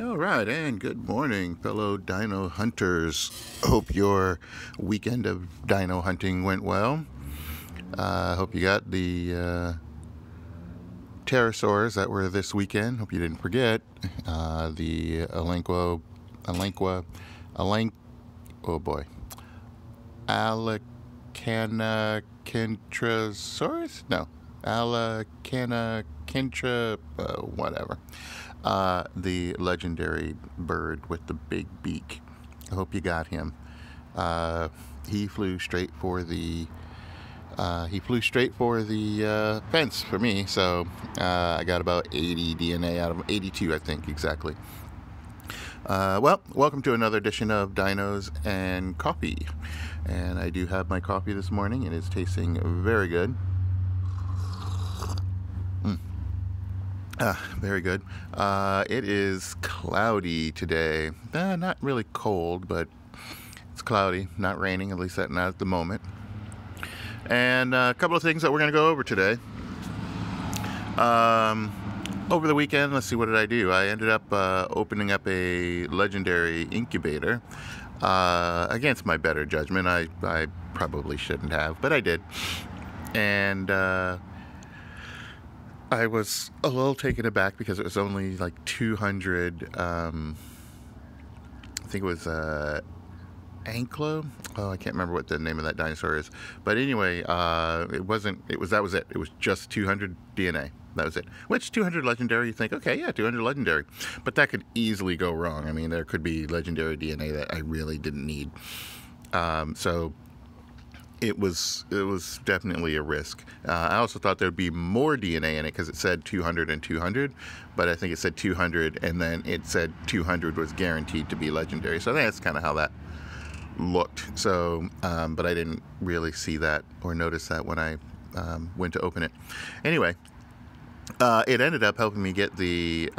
All right, and good morning, fellow dino hunters. Hope your weekend of dino hunting went well. Hope you got the pterosaurs that were this weekend. Hope you didn't forget the oh boy, Alacanakentrosaurus? No, Alacanakentra, whatever. The legendary bird with the big beak. I hope you got him. He flew straight for the fence for me, so I got about 80 DNA out of him. 82, I think, exactly. Well, welcome to another edition of Dinos and Coffee. And I do have my coffee this morning, and it's tasting very good. Very good. It is cloudy today. Not really cold, but it's cloudy. Not raining, at least not at the moment. And a couple of things that we're going to go over today. Over the weekend, let's see, what did I do? I ended up opening up a legendary incubator. Against my better judgment. I probably shouldn't have, but I did. And I was a little taken aback because it was only like 200, I think it was Anklo. Oh, I can't remember what the name of that dinosaur is. But anyway, that was it. It was just 200 DNA. That was it. Which 200 legendary, you think, okay, yeah, 200 legendary. But that could easily go wrong. I mean, there could be legendary DNA that I really didn't need. So it was definitely a risk. I also thought there'd be more DNA in it because it said 200 and 200, but I think it said 200 and then it said 200 was guaranteed to be legendary. So that's kind of how that looked. So, but I didn't really see that or notice that when I went to open it. Anyway, it ended up helping me get the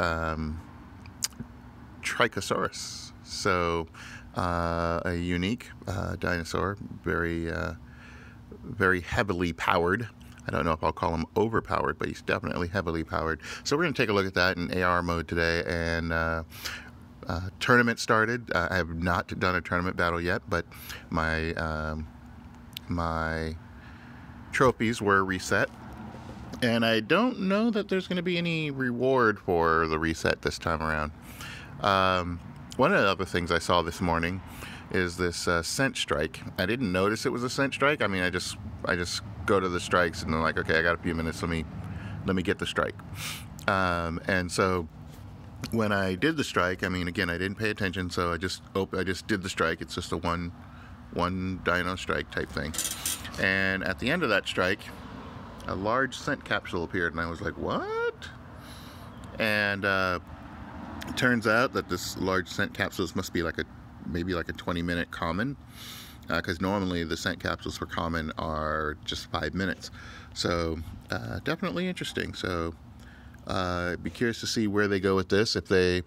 Trykosaurus. So a unique dinosaur, very heavily powered. I don't know if I'll call him overpowered, but he's definitely heavily powered. So we're going to take a look at that in AR mode today. And tournament started. I have not done a tournament battle yet, but my trophies were reset. And I don't know that there's going to be any reward for the reset this time around. One of the other things I saw this morning is this scent strike. I didn't notice it was a scent strike. I mean, I just go to the strikes and they're like, okay, I got a few minutes. Let me get the strike. And so when I did the strike, I mean, again, I didn't pay attention, so I just did the strike. It's just a one dino strike type thing. And at the end of that strike, a large scent capsule appeared, and I was like, what? And it turns out that this large scent capsules must be maybe like a 20-minute common, because normally the scent capsules for common are just 5 minutes. So definitely interesting. So be curious to see where they go with this. If they,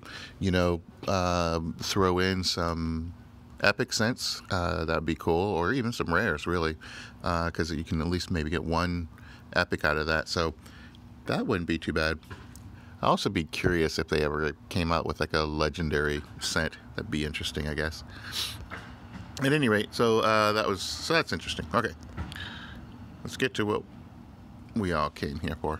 throw in some epic scents, that'd be cool, or even some rares, really, because you can at least maybe get one epic out of that. So that wouldn't be too bad. I'll also be curious if they ever came out with like a legendary scent. That'd be interesting, I guess. At any rate, so that's interesting. Okay, let's get to what we all came here for.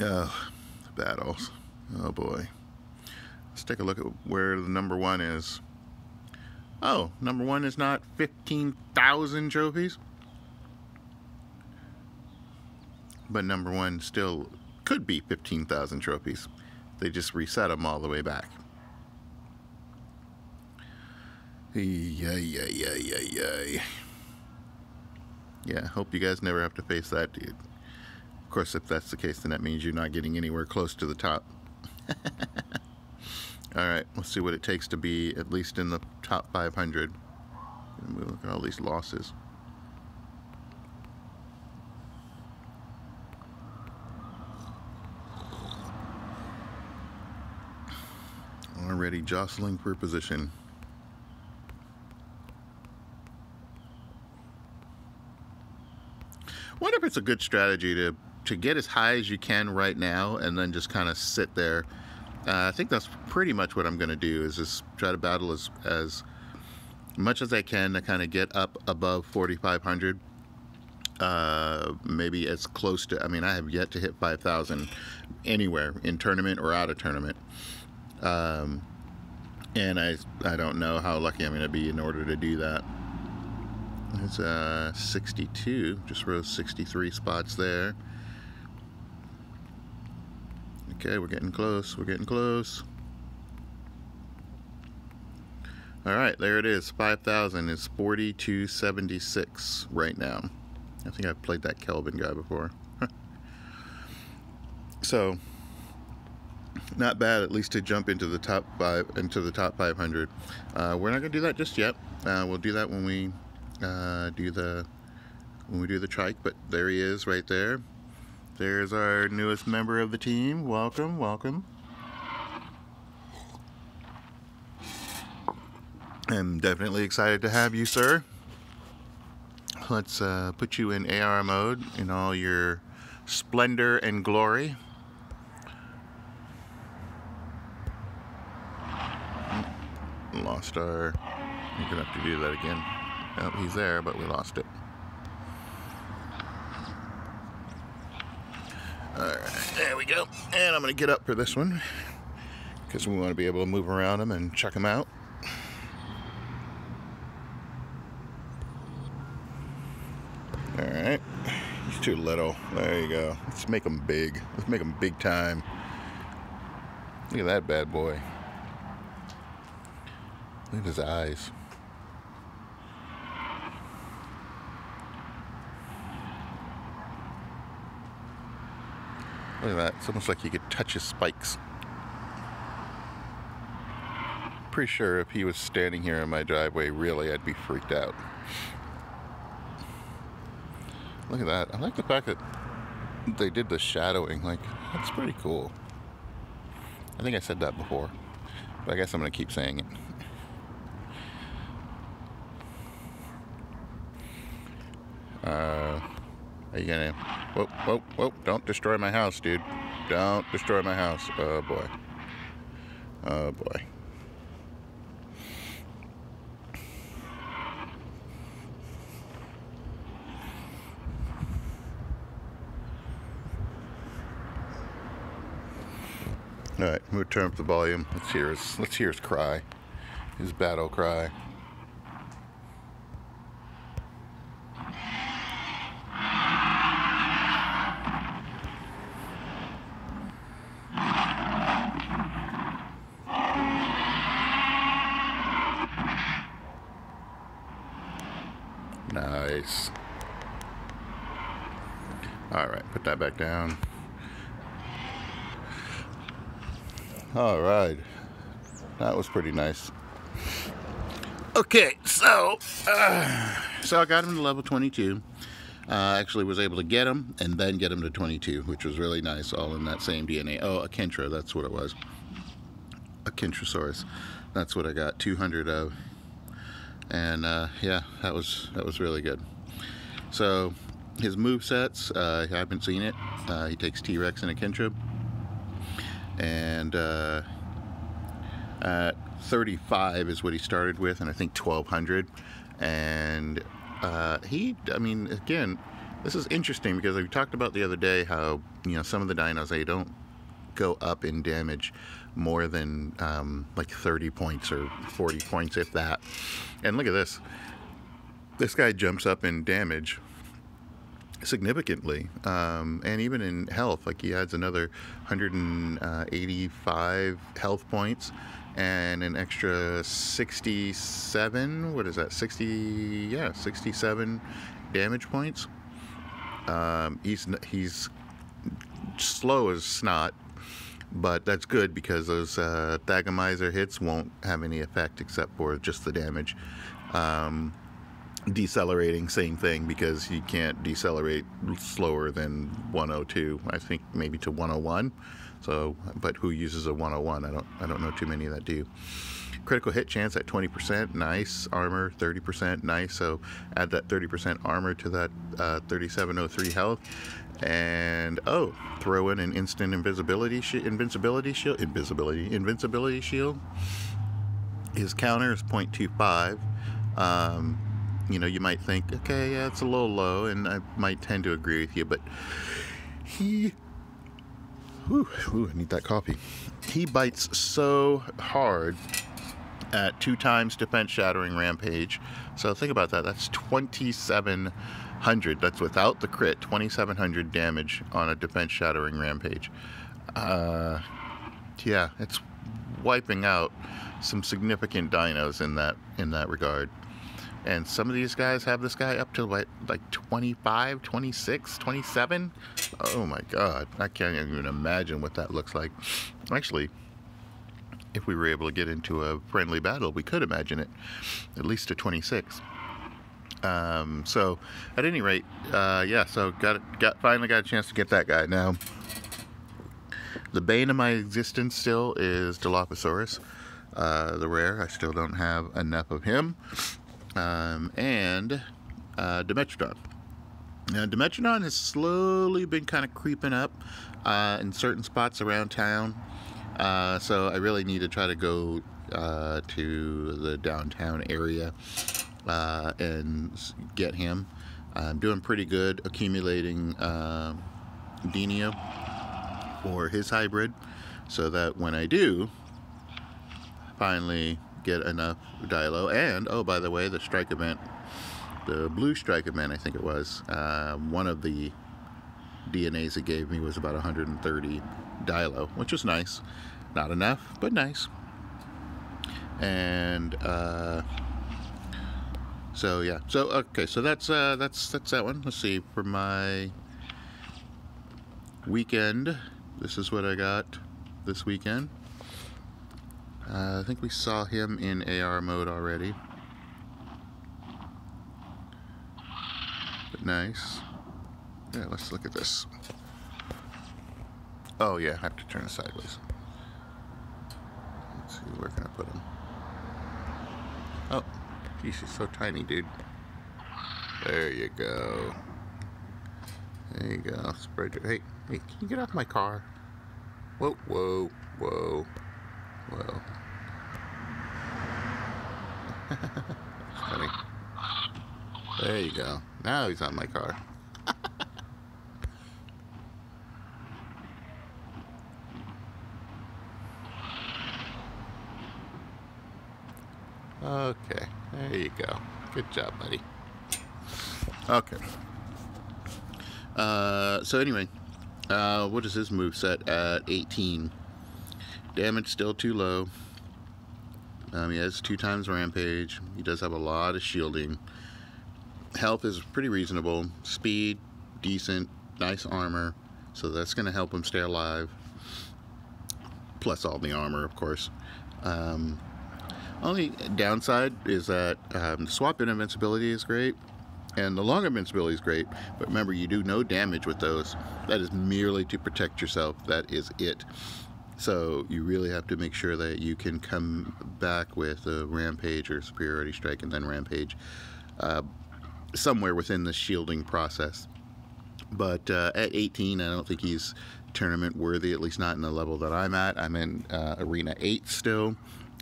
Oh, battles. Oh boy. Let's take a look at where the number one is. Oh, number one is not 15,000 trophies. But number one still could be 15,000 trophies. They just reset them all the way back. Yeah, hope you guys never have to face that, dude. Of course, if that's the case, then that means you're not getting anywhere close to the top. Alright, let's see what it takes to be at least in the top 500. And we look at all these losses. Already jostling for position. Wonder if it's a good strategy to to get as high as you can right now and then just kind of sit there. I think that's pretty much what I'm going to do, is just try to battle as much as I can to kind of get up above 4,500. Maybe as close to, I mean, I have yet to hit 5,000 anywhere in tournament or out of tournament. And I don't know how lucky I'm going to be in order to do that. It's 62, just rose 63 spots there. Okay, we're getting close, we're getting close. Alright, there it is. 5,000 is 42.76 right now. I think I've played that Kelvin guy before. So, not bad, at least to jump into the top 500. We're not going to do that just yet. We'll do that when we do the trike. But there he is, right there. There's our newest member of the team. Welcome, welcome. I'm definitely excited to have you, sir. Let's put you in AR mode in all your splendor and glory. Lost our... We're gonna have to do that again. Oh, he's there, but we lost it. Alright, there we go. And I'm gonna get up for this one, because we want to be able to move around him and check him out. Alright, he's too little. There you go. Let's make him big. Let's make him big time. Look at that bad boy. Look at his eyes. Look at that. It's almost like you could touch his spikes. Pretty sure if he was standing here in my driveway, really, I'd be freaked out. Look at that. I like the fact that they did the shadowing. Like, that's pretty cool. I think I said that before, but I guess I'm going to keep saying it. Are you gonna... Whoa, whoa, whoa. Don't destroy my house, dude. Don't destroy my house. Oh, boy. Oh, boy. Alright, I'm gonna turn up the volume. Let's hear his cry. His battle cry. Nice. Alright, put that back down. Alright. That was pretty nice. Okay, so I got him to level 22. Actually was able to get him and then get him to 22, which was really nice, all in that same DNA. Oh, a Kentra, that's what it was. A Kentrosaurus. That's what I got 200 of. And yeah, that was really good. So his movesets, I haven't seen it. He takes T-Rex and a Kentra. And at 35 is what he started with, and I think 1,200. And I mean, again, this is interesting because we talked about the other day how, you know, some of the dinos, they don't go up in damage more than like 30 points or 40 points, if that. And look at this. This guy jumps up in damage significantly, and even in health, like he adds another 185 health points and an extra 67, what is that, 67 damage points. He's slow as snot, but that's good because those Thagomizer hits won't have any effect except for just the damage. Decelerating, same thing, because you can't decelerate slower than 102. I think maybe to 101. So, but who uses a 101? I don't know too many that do. Critical hit chance at 20%, nice. Armor 30%, nice. So add that 30% armor to that 3703 health, and throw in an instant invincibility shield. His counter is 0.25. You know, you might think, okay, yeah, it's a little low, and I might tend to agree with you, but I need that coffee. He bites so hard at 2 times defense shattering rampage. So think about that. That's 2,700. That's without the crit. 2,700 damage on a defense shattering rampage. Yeah, it's wiping out some significant dinos in that regard. And some of these guys have this guy up to like 25, 26, 27. Oh my god, I can't even imagine what that looks like. Actually, if we were able to get into a friendly battle, we could imagine it, at least to 26. So at any rate, yeah, so finally got a chance to get that guy. Now, the bane of my existence still is Dilophosaurus, the rare. I still don't have enough of him. And Dimetrodon. Now, Dimetrodon has slowly been kind of creeping up in certain spots around town. So I really need to try to go to the downtown area and get him. I'm doing pretty good accumulating Dino for his hybrid, so that when I do finally get enough Dilo, and oh, by the way, the strike event, the blue strike event, I think it was, one of the DNAs it gave me was about 130 Dilo, which was nice. Not enough, but nice. And so yeah, so okay, so that's that one. Let's see, for my weekend, this is what I got this weekend. I think we saw him in AR mode already. But nice. Yeah, let's look at this. Oh yeah, I have to turn it sideways. Let's see, where can I put him? Oh, geez, he's so tiny, dude. There you go. There you go. Spread your... Hey, can you get off my car? Whoa, whoa, whoa, whoa. Funny. There you go. Now he's on my car. Okay, there you go. Good job, buddy. Okay. So anyway, what is his moveset at 18? Damage still too low. He has 2 times rampage. He does have a lot of shielding. Health is pretty reasonable. Speed, decent. Nice armor. So that's going to help him stay alive. Plus all the armor, of course. Only downside is that the swap-in invincibility is great. And the long invincibility is great. But remember, you do no damage with those. That is merely to protect yourself. That is it. So you really have to make sure that you can come back with a rampage or superiority strike and then rampage somewhere within the shielding process. But at 18, I don't think he's tournament worthy, at least not in the level that I'm at. I'm in Arena 8 still.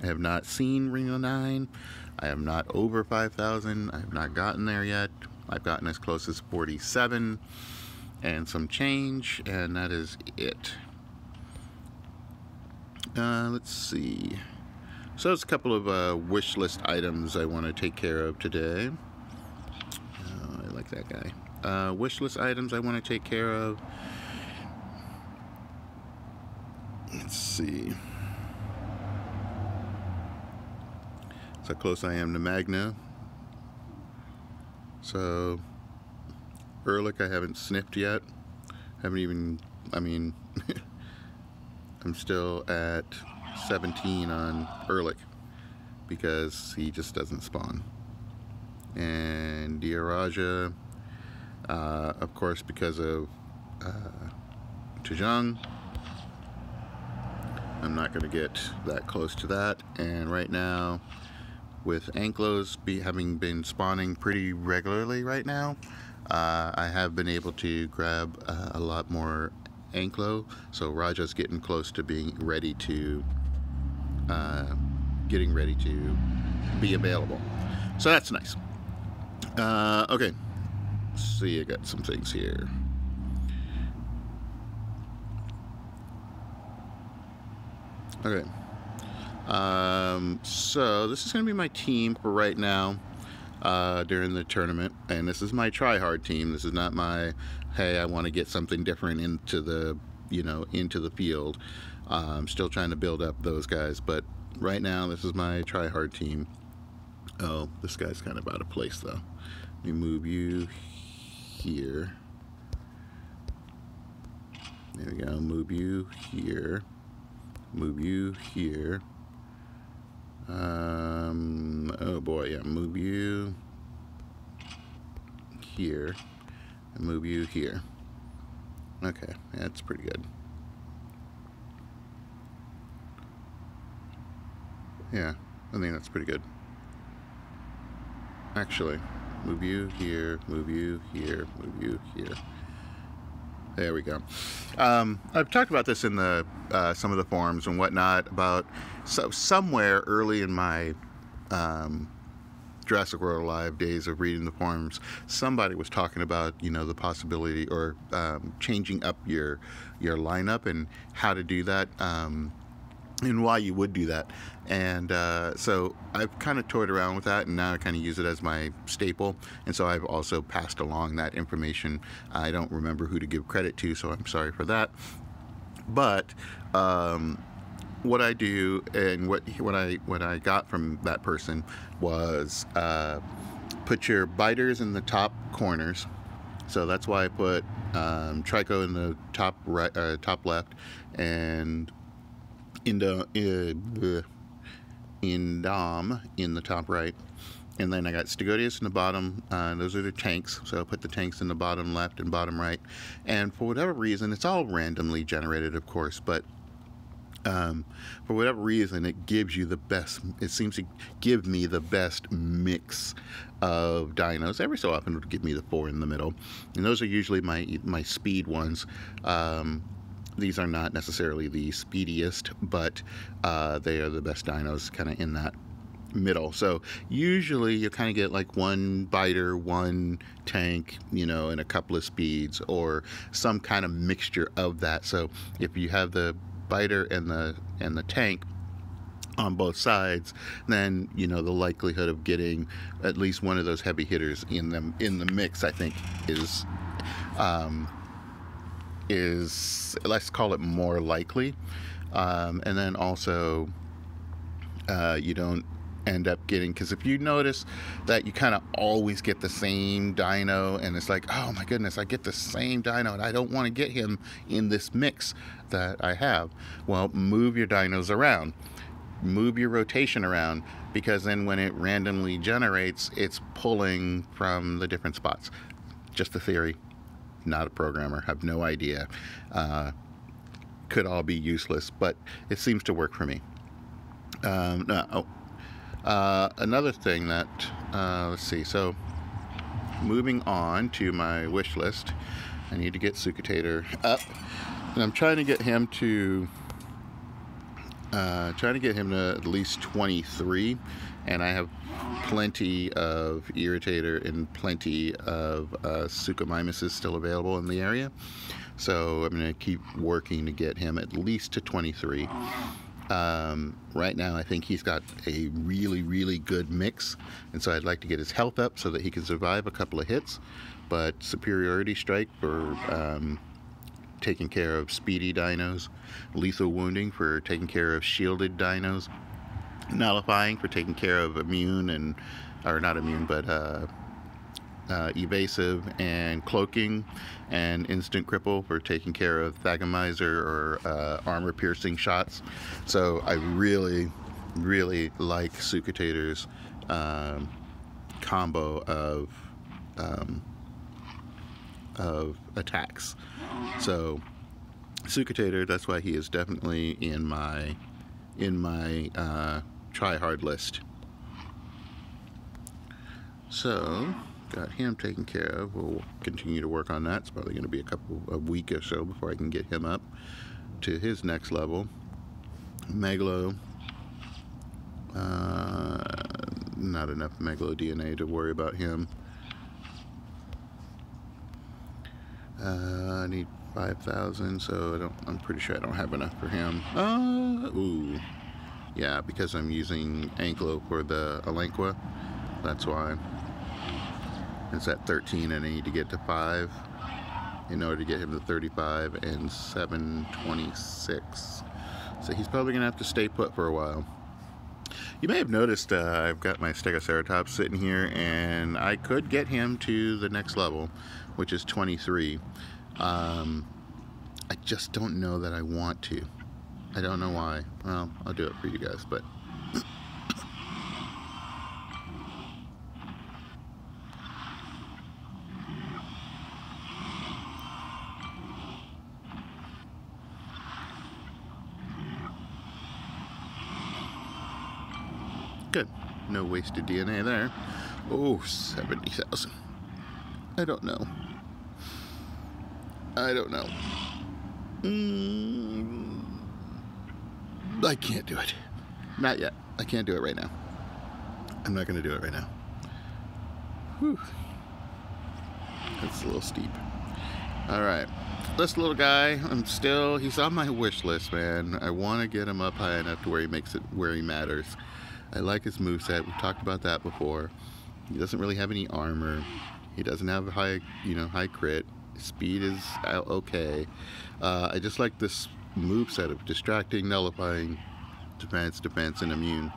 I have not seen Arena 9. I am not over 5,000. I have not gotten there yet. I've gotten as close as 47 and some change, and that is it. Let's see. So there's a couple of wish list items I want to take care of today. I like that guy. Wish list items I want to take care of. Let's see. That's how close I am to Magna. So Ehrlich I haven't sniffed yet. Haven't even, I mean, I'm still at 17 on Ehrlich because he just doesn't spawn. and Diaraja, of course, because of Junga. I'm not going to get that close to that. And right now, with Anklos having been spawning pretty regularly right now, I have been able to grab a lot more Anklo. So Raja's getting close to being ready to, be available. So that's nice. Okay, let's see, I got some things here. Okay, so this is going to be my team for right now during the tournament, and this is my Trihard team. This is not my, hey, I want to get something different into the, into the field. I'm still trying to build up those guys, but right now this is my Trihard team. Oh, this guy's kind of out of place though. Let me move you here. There we go, move you here. Move you here. Oh boy, yeah, move you here and move you here. Okay, that's pretty good. Yeah, I think that's pretty good. Actually, move you here, move you here, move you here. There we go. I've talked about this in the some of the forums and whatnot about somewhere early in my Jurassic World Alive days of reading the forums, somebody was talking about the possibility or changing up your lineup and how to do that. And why you would do that. And so I've kind of toyed around with that, and now I kind of use it as my staple. And so I've also passed along that information. I don't remember who to give credit to, so I'm sorry for that. But what I do, and what I got from that person was put your biters in the top corners. So that's why I put Trico in the top right, top left, and Indom in the top right, and then I got Stegodius in the bottom. Those are the tanks, so I put the tanks in the bottom left and bottom right. And for whatever reason, it's all randomly generated, of course, but for whatever reason, it gives you the best. It seems to give me the best mix of dinos. Every so often, it would give me the 4 in the middle, and those are usually my speed ones. These are not necessarily the speediest, but they are the best dinos kind of in that middle. So usually you kind of get like one biter, one tank, and a couple of speeds, or some kind of mixture of that. So if you have the biter and the tank on both sides, then the likelihood of getting at least one of those heavy hitters in the mix, I think, is, let's call it, more likely. And then also you don't end up getting, because if you notice that you kind of always get the same dino, and it's like, oh my goodness, I get the same dino and I don't want to get him in this mix that I have. Well, move your dinos around, move your rotation around, because then when it randomly generates, it's pulling from the different spots. Just a theory. Not a programmer, have no idea. Could all be useless, but it seems to work for me. Another thing that, let's see, so moving on to my wish list, I need to get Sucutator up, and I'm trying to get him to at least 23, and I have plenty of Irritator and plenty of Suchomimuses still available in the area, so I'm going to keep working to get him at least to 23. Right now I think he's got a really good mix, and so I'd like to get his health up so that he can survive a couple of hits, but Superiority Strike for taking care of speedy dinos, Lethal Wounding for taking care of shielded dinos, Nullifying for taking care of immune or not immune, but evasive and cloaking, and Instant Cripple for taking care of Thagomizer or armor piercing shots. So I really like Sucutator's combo of attacks. So Sucatator, that's why he is definitely in my Trihard list. So got him taken care of. We'll continue to work on that. It's probably going to be a week or so before I can get him up to his next level. Megalo, not enough Megalo DNA to worry about him. I need 5,000, so I'm pretty sure I don't have enough for him. Ooh, yeah, because I'm using Anklo for the Elanqua. That's why. It's at 13 and I need to get to 5 in order to get him to 35 and 726. So he's probably going to have to stay put for a while. You may have noticed I've got my Stegoceratops sitting here, and I could get him to the next level, which is 23. I just don't know that I want to. I don't know why. Well, I'll do it for you guys, but... Good. No wasted DNA there. Oh, 70,000. I don't know. I don't know. I can't do it. Not yet. I can't do it right now. I'm not going to do it right now. Whew. That's a little steep. Alright. This little guy, he's on my wish list, man. I want to get him up high enough to where he makes it, where he matters. I like his moveset. We've talked about that before. He doesn't really have any armor. He doesn't have high crit. Speed is okay. I just like this moveset of distracting, nullifying, defense, and immune.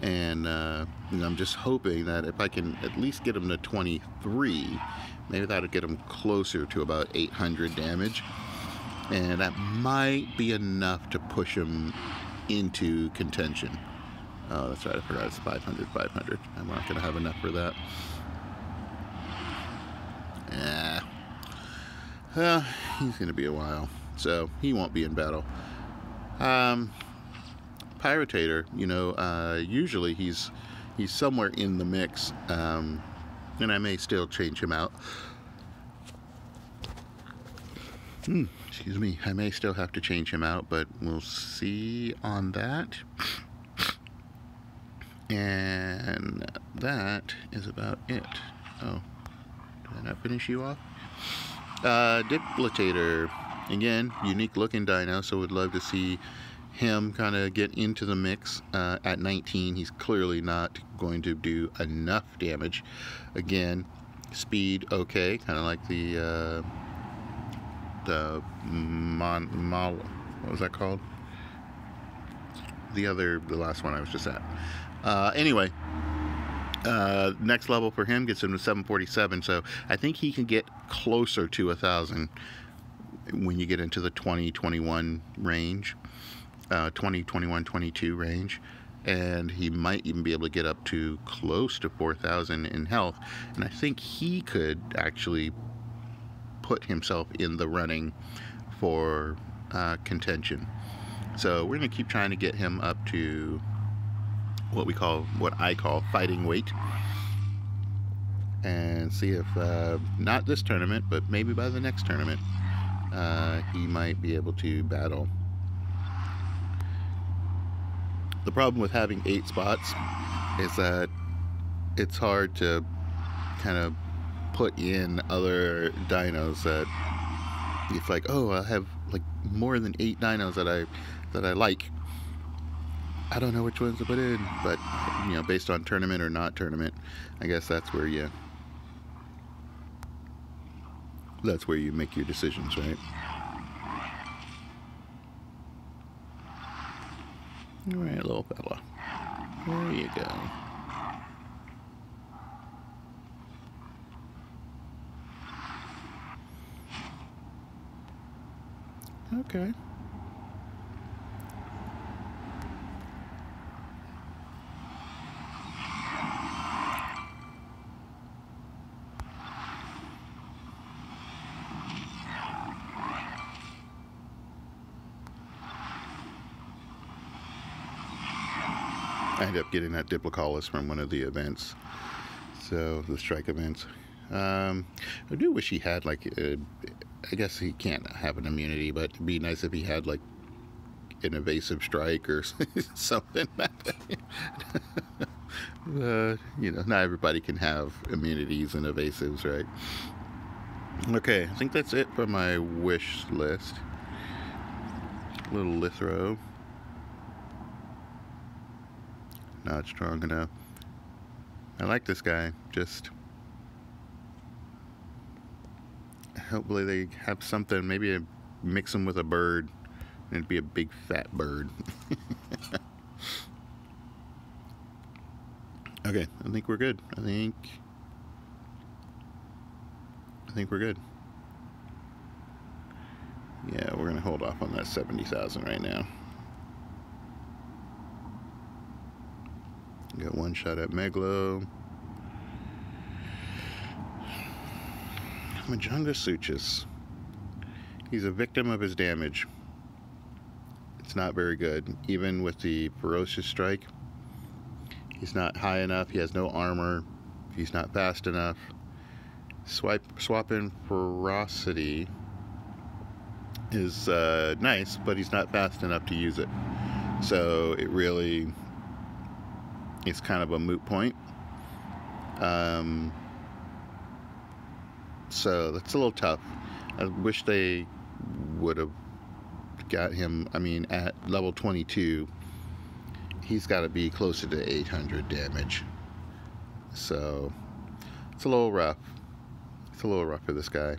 And I'm just hoping that if I can at least get him to 23, maybe that'll get him closer to about 800 damage. And that might be enough to push him into contention. Oh, that's right, I forgot it's 500. I'm not going to have enough for that. Yeah. Well, he's going to be a while, so he won't be in battle. Pyrrhatator, usually he's somewhere in the mix, and I may still change him out. Excuse me, I may still have to change him out, but we'll see on that. And that is about it. Oh, did I not finish you off? Dimetrodon, again, unique looking dino, so would love to see him kind of get into the mix. At 19, he's clearly not going to do enough damage. Again, speed okay, kind of like the what was that called? The last one I was just at. Anyway, next level for him gets him to 747, so I think he can get closer to 1,000 when you get into the 2021 range, 2021, 22 range, and he might even be able to get up to close to 4,000 in health, and I think he could actually put himself in the running for contention. So we're going to keep trying to get him up to what I call fighting weight, and see if not this tournament, but maybe by the next tournament, he might be able to battle. The problem with having 8 spots is that it's hard to kind of put in other dinos that it's like, oh, I have like more than 8 dinos that I like. I don't know which ones to put in, but based on tournament or not tournament, I guess that's where you make your decisions, right? All right, little fella. There you go. Okay. I ended up getting that Diplocaulus from one of the events, so the strike events. I do wish he had like I guess he can't have an immunity, but it'd be nice if he had like an evasive strike or something. You know, not everybody can have immunities and evasives, right? Okay, I think that's it for my wish list. Little Lithro. Not strong enough. I like this guy, just hopefully they have something, maybe mix him with a bird and it'd be a big fat bird. Okay, I think we're good. I think we're good. Yeah, we're gonna hold off on that 70,000 right now. Got one shot at Megalo. Junga Suchus. He's a victim of his damage. It's not very good. Even with the ferocious strike, he's not high enough. He has no armor. He's not fast enough. Swapping ferocity is nice, but he's not fast enough to use it. So it really, it's kind of a moot point. So that's a little tough. I wish they would have got him, I mean, at level 22, he's got to be closer to 800 damage. So it's a little rough. It's a little rough for this guy.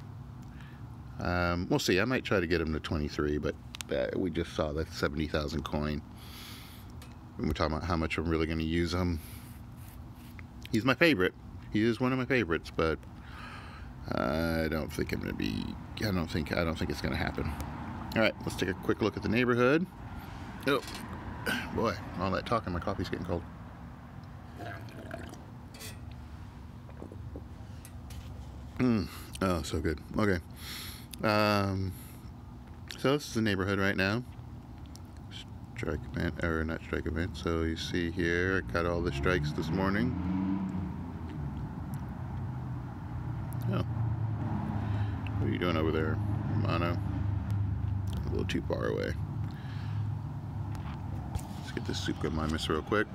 We'll see. I might try to get him to 23, but we just saw that 70,000 coin. And we're talking about how much I'm really going to use him. He's my favorite. He is one of my favorites, but I don't think I'm going to be, I don't think it's going to happen. All right, let's take a quick look at the neighborhood. Oh, boy, all that talking, my coffee's getting cold. Oh, so good. Okay. So this is the neighborhood right now. Strike event, or not strike event. So you see here, I got all the strikes this morning. Oh. What are you doing over there, Mono? A little too far away. Let's get this Suka Mimus real quick.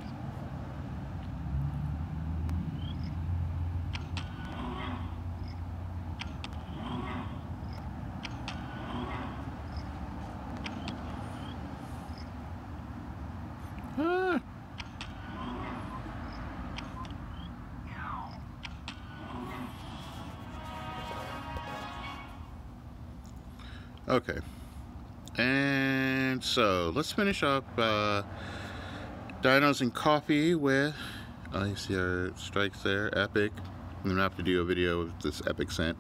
Okay, and so let's finish up Dinos and Coffee with, you see our strikes there, epic. I'm gonna have to do a video of this epic scent,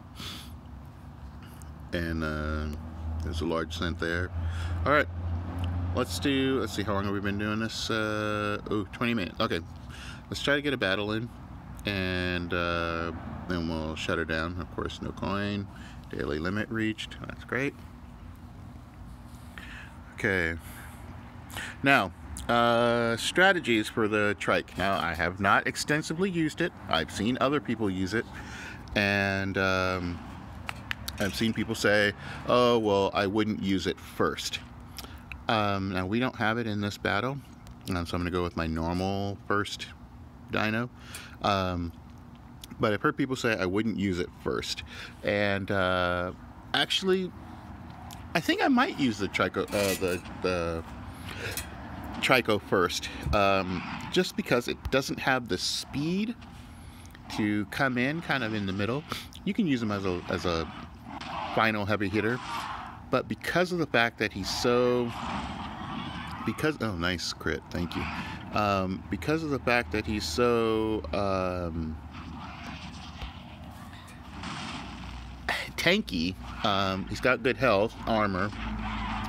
and there's a large scent there. All right, let's see, how long have we been doing this? 20 minutes. Okay, let's try to get a battle in, and then we'll shut her down. Of course, no coin, daily limit reached. That's great. Okay, now strategies for the trike. Now, I have not extensively used it. I've seen other people use it, and I've seen people say, oh, well, I wouldn't use it first. Now, we don't have it in this battle, so I'm going to go with my normal first dino. But I've heard people say I wouldn't use it first, and actually, I think I might use the Trico, the Trico first, just because it doesn't have the speed to come in kind of in the middle. You can use him as a final heavy hitter, but because of the fact that he's so, oh, nice crit, thank you. Because of the fact that he's so tanky, he's got good health, armor,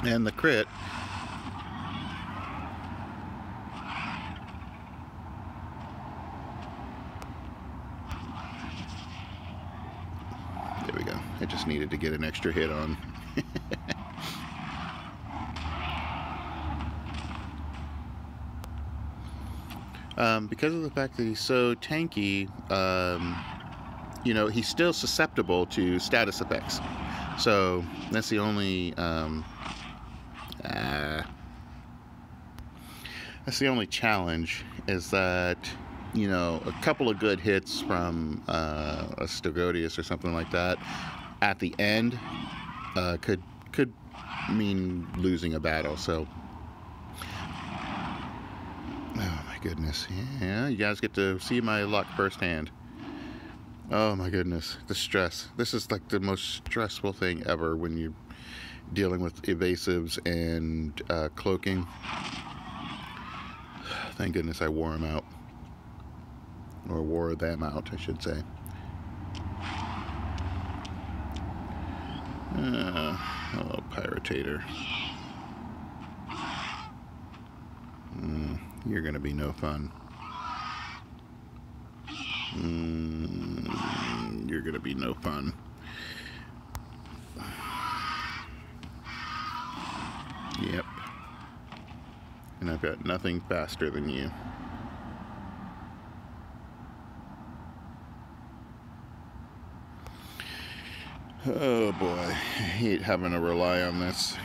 and the crit. There we go. I just needed to get an extra hit on. Because of the fact that he's so tanky, you know, he's still susceptible to status effects. So that's the only challenge, is that, you know, a couple of good hits from a Stogodius or something like that at the end could mean losing a battle. So, oh my goodness, yeah, you guys get to see my luck firsthand. Oh my goodness, the stress. This is like the most stressful thing ever when you're dealing with evasives and cloaking. Thank goodness I wore them out. Or wore them out, I should say. Hello, Pyrrha. You're gonna be no fun. You're gonna be no fun. Yep. And I've got nothing faster than you. Oh boy, I hate having to rely on this.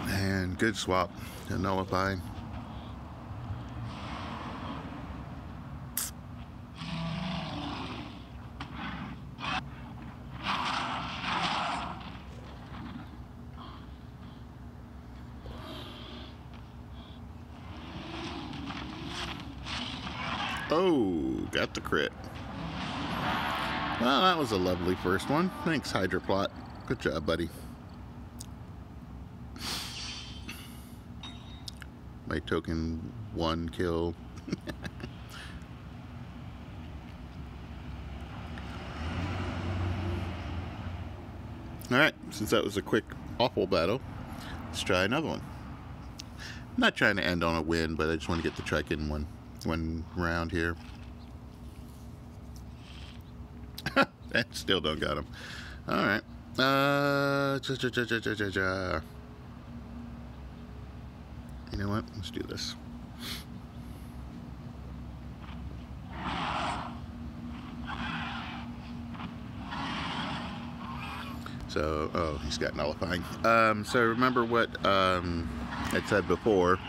And good swap to nullify. Oh, got the crit. Well, that was a lovely first one. Thanks, Hydroplot. Good job, buddy. My token 1 kill. Alright, since that was a quick, awful battle, let's try another one. I'm not trying to end on a win, but I just want to get the Trykin one round here. And still don't got him. Alright. You know what? Let's do this. So, oh, he's got nullifying. So remember what I said before.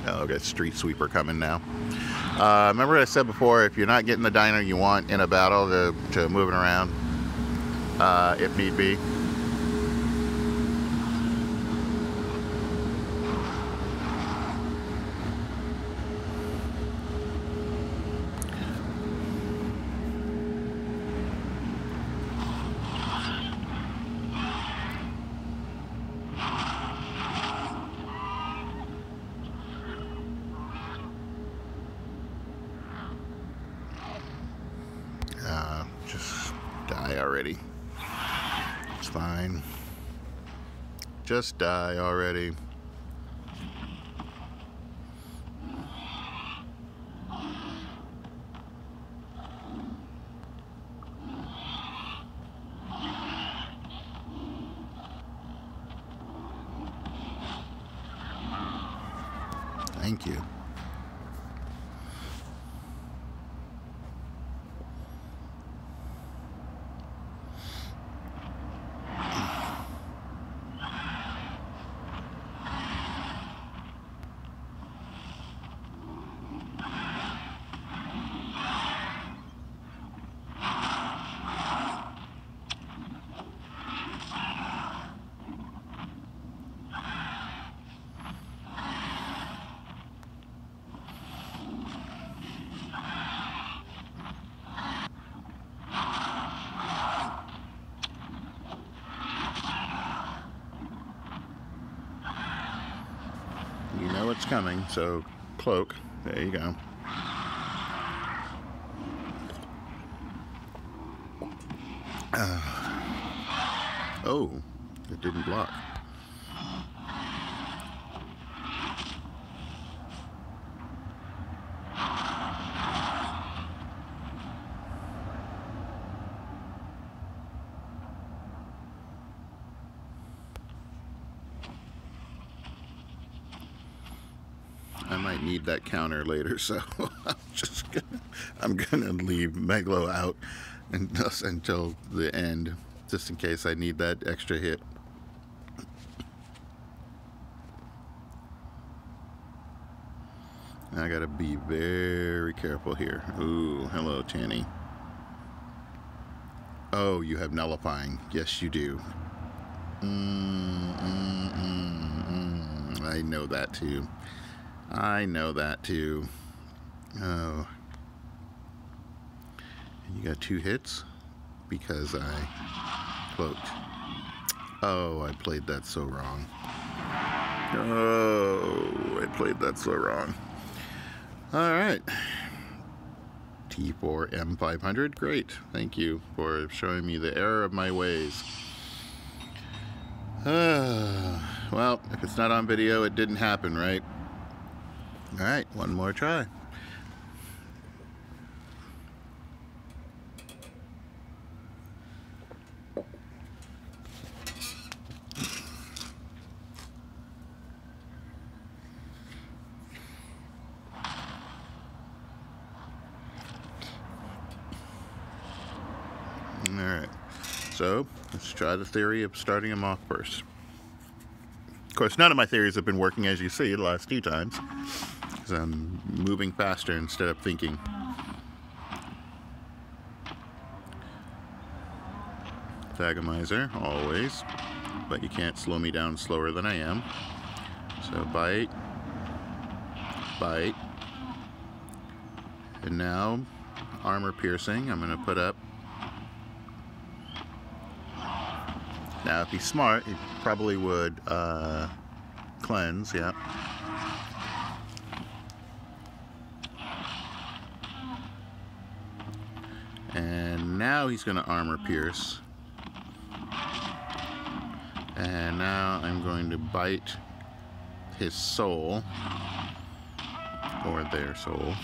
Oh, I've got Street Sweeper coming now. Remember what I said before, if you're not getting the dino you want in a battle, to move it around, if need be. Just die already. It's fine. Just die already. Thank you. You know what's coming, so cloak. There you go. Oh, it didn't block. might need that counter later, so I'm gonna leave Megalo out until the end, just in case I need that extra hit. I gotta be very careful here. Ooh, hello, Tanny. Oh, you have nullifying. Yes, you do. I know that too. I know that too. Oh. And you got 2 hits because I cloaked. Oh, I played that so wrong. Oh, I played that so wrong. Alright. T4 M500. Great. Thank you for showing me the error of my ways. Well, if it's not on video, it didn't happen, right? Alright, one more try. Alright, so let's try the theory of starting them off first. Of course, none of my theories have been working, as you see, the last 2 times, because I'm moving faster instead of thinking. Antagonizer, always, but you can't slow me down slower than I am. So bite, bite, and now armor piercing. I'm going to put up. Now, if he's smart, he probably would cleanse, yeah. And now he's going to armor pierce. And now I'm going to bite his soul, or their soul.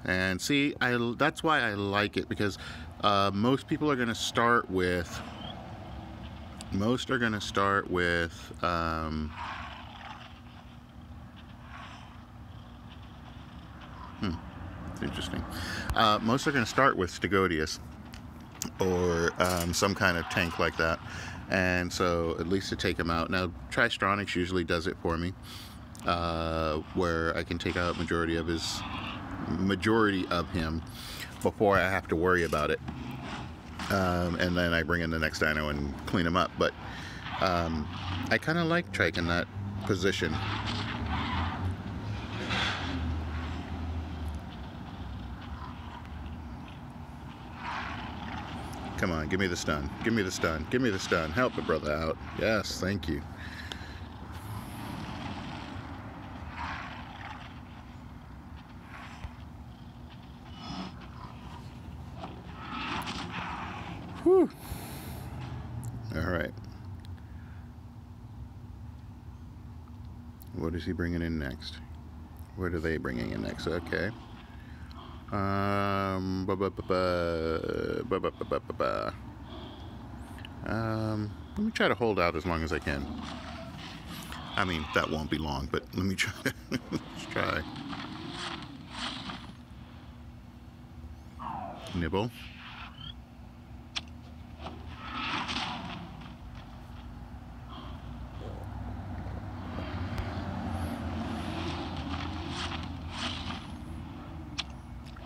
And see, that's why I like it, because most people are going to start with... Most are going to start with it's interesting. Most are going to start with Stegodius or some kind of tank like that, and so at least to take him out. Now Tristronics usually does it for me, where I can take out majority of him before I have to worry about it. And then I bring in the next dino and clean him up. But I kind of like Trike in that position. Come on, give me the stun. Give me the stun. Give me the stun. Help the brother out. Yes, thank you. Whew. All right. What is he bringing in next? What are they bringing in next? Okay. Let me try to hold out as long as I can. I mean, that won't be long, but let me try. Let's try. Nibble.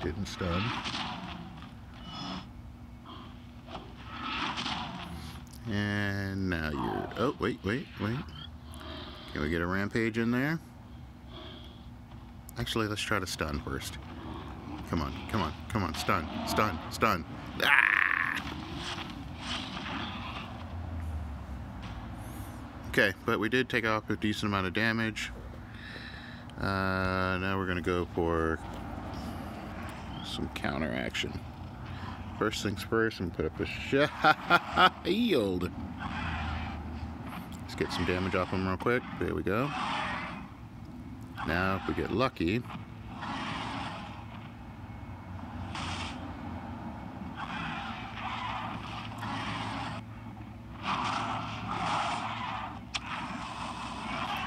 Didn't stun. And now you're... Oh, wait. Can we get a rampage in there? Actually, let's try to stun first. Come on. Stun. Ah! Okay, but we did take off a decent amount of damage. Now we're going to go for some counter action. First things first, and put up a shield. Let's get some damage off him real quick. There we go. Now, if we get lucky,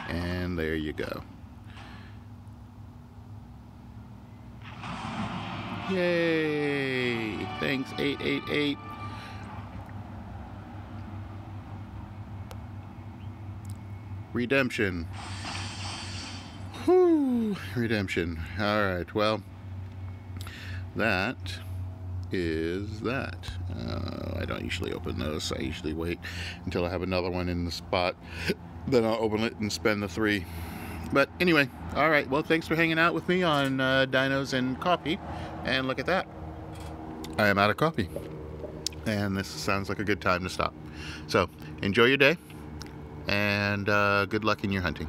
and there you go. Yay! Thanks, 888. Redemption. Whew, redemption. Alright, well, that is that. I don't usually open those. I usually wait until I have another one in the spot. Then I'll open it and spend the 3. But anyway, alright, well, thanks for hanging out with me on Dinos and Coffee. And look at that. I am out of coffee. And this sounds like a good time to stop. So, enjoy your day. And good luck in your hunting.